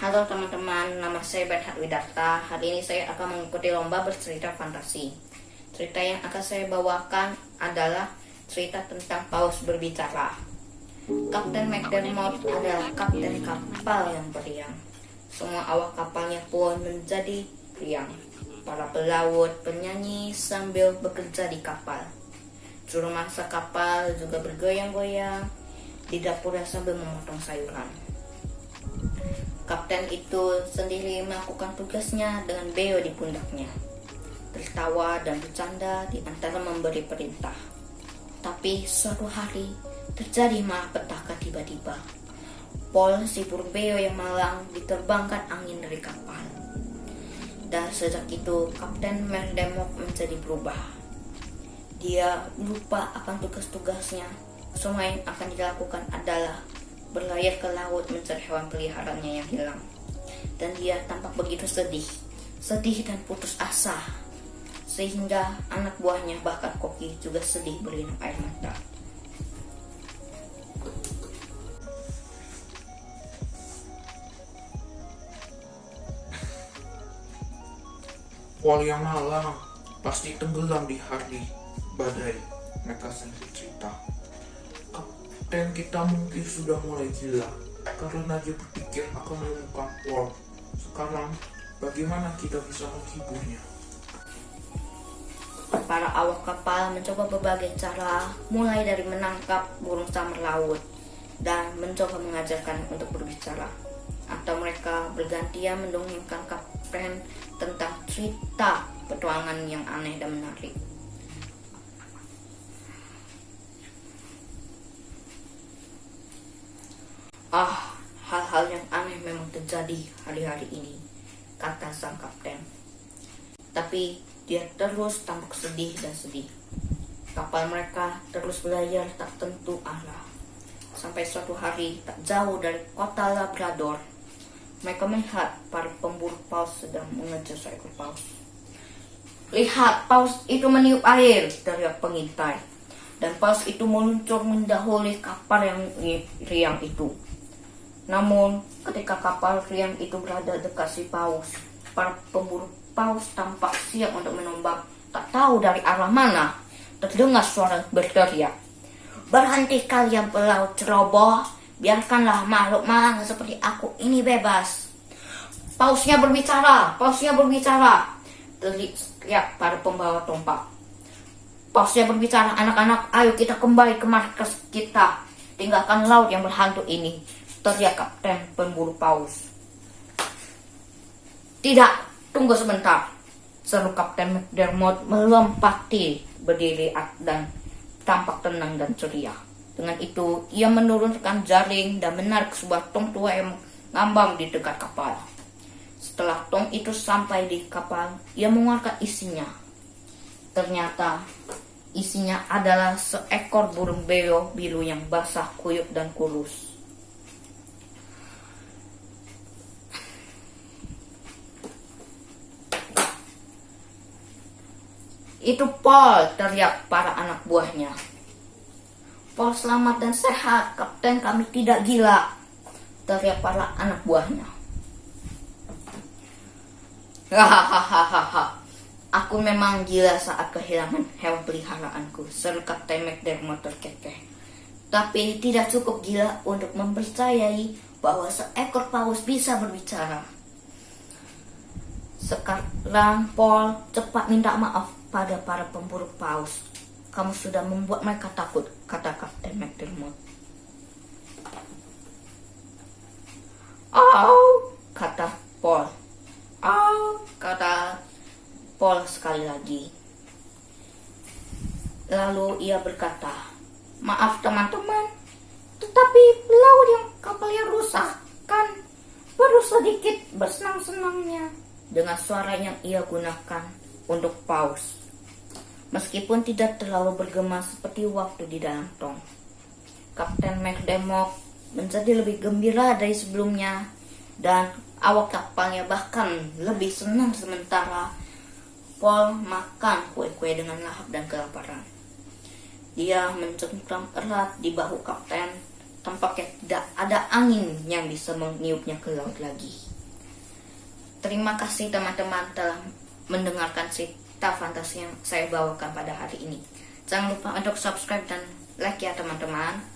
Halo teman-teman, nama saya Bernhard Widarta. Hari ini saya akan mengikuti lomba bercerita fantasi. Cerita yang akan saya bawakan adalah cerita tentang paus berbicara. Kapten McDermott adalah kapten kapal yang periang. Semua awak kapalnya pun menjadi riang. Para pelaut bernyanyi sambil bekerja di kapal. Juru masak kapal juga bergoyang-goyang di dapurnya sambil memotong sayuran. Kapten itu sendiri melakukan tugasnya dengan beo di pundaknya, tertawa dan bercanda di antara memberi perintah. Tapi suatu hari terjadi malapetaka tiba-tiba. Paul, si burung beo yang malang, diterbangkan angin dari kapal. Dan sejak itu Kapten McDermott menjadi berubah. Dia lupa akan tugas-tugasnya. Semua yang akan dilakukan adalah berlayar ke laut mencari hewan peliharaannya yang hilang. Dan dia tampak begitu sedih dan putus asa, sehingga anak buahnya bahkan Koki juga sedih berlinang air mata. Paul yang malang pasti tenggelam di hari badai, mereka sendiri cerita. Kapten kita mungkin sudah mulai gila karena dia berpikir akan menemukan Paul. Sekarang bagaimana kita bisa menghiburnya? Para awak kapal mencoba berbagai cara, mulai dari menangkap burung samar laut dan mencoba mengajarkan untuk berbicara, atau mereka bergantian mendongengkan kapten tentang cerita petualangan yang aneh dan menarik. Hal-hal yang aneh memang terjadi hari-hari ini, kata sang kapten. Tapi dia terus tampak sedih dan sedih. Kapal mereka terus berlayar tak tentu arah. Sampai suatu hari tak jauh dari kota Labrador, mereka melihat para pemburu paus sedang mengejar seekor paus. "Lihat, paus itu meniup air!" teriak pengintai. Dan paus itu meluncur mendahului kapal yang riang itu. Namun, ketika kapal riang itu berada dekat si paus, para pemburu paus tampak siap untuk menombak. Tak tahu dari arah mana terdengar suara berteriak, "Berhenti kalian pelaut ceroboh, biarkanlah makhluk malang seperti aku ini bebas." Pausnya berbicara, teriak para pembawa tombak. "Pausnya berbicara, anak-anak, ayo kita kembali ke markas kita, tinggalkan laut yang berhantu ini," teriak kapten pemburu paus. "Tidak, tunggu sebentar," seru Kapten McDermott melompati berdiri dan tampak tenang dan ceria. Dengan itu, ia menurunkan jaring dan menarik sebuah tong tua yang ngambang di dekat kapal. Setelah tong itu sampai di kapal, ia mengeluarkan isinya. Ternyata, isinya adalah seekor burung beo biru yang basah, kuyup, dan kurus. "Itu Paul!" teriak para anak buahnya. "Paul selamat dan sehat, kapten, kami tidak gila!" teriak para anak buahnya. "Hahaha, aku memang gila saat kehilangan hewan peliharaanku," seru Kapten McDermott terkekeh. "Tapi tidak cukup gila untuk mempercayai bahwa seekor paus bisa berbicara. Sekarang, Paul, cepat minta maaf pada para pemburu paus. Kamu sudah membuat mereka takut," kata Kapten McDermott. "Oh," kata Paul. "Oh," kata Paul sekali lagi. Lalu ia berkata, "Maaf teman-teman, tetapi laut yang kapalnya rusak kan baru sedikit bersenang-senangnya," dengan suara yang ia gunakan untuk paus, meskipun tidak terlalu bergema seperti waktu di dalam tong. Kapten McDermott menjadi lebih gembira dari sebelumnya, dan awak kapalnya bahkan lebih senang sementara Paul makan kue-kue dengan lahap dan kelaparan. Dia mencengkram erat di bahu kapten. Tampaknya tidak ada angin yang bisa meniupnya ke laut lagi. Terima kasih teman-teman telah mendengarkan cerita fantasi yang saya bawakan pada hari ini. Jangan lupa untuk subscribe dan like ya teman-teman.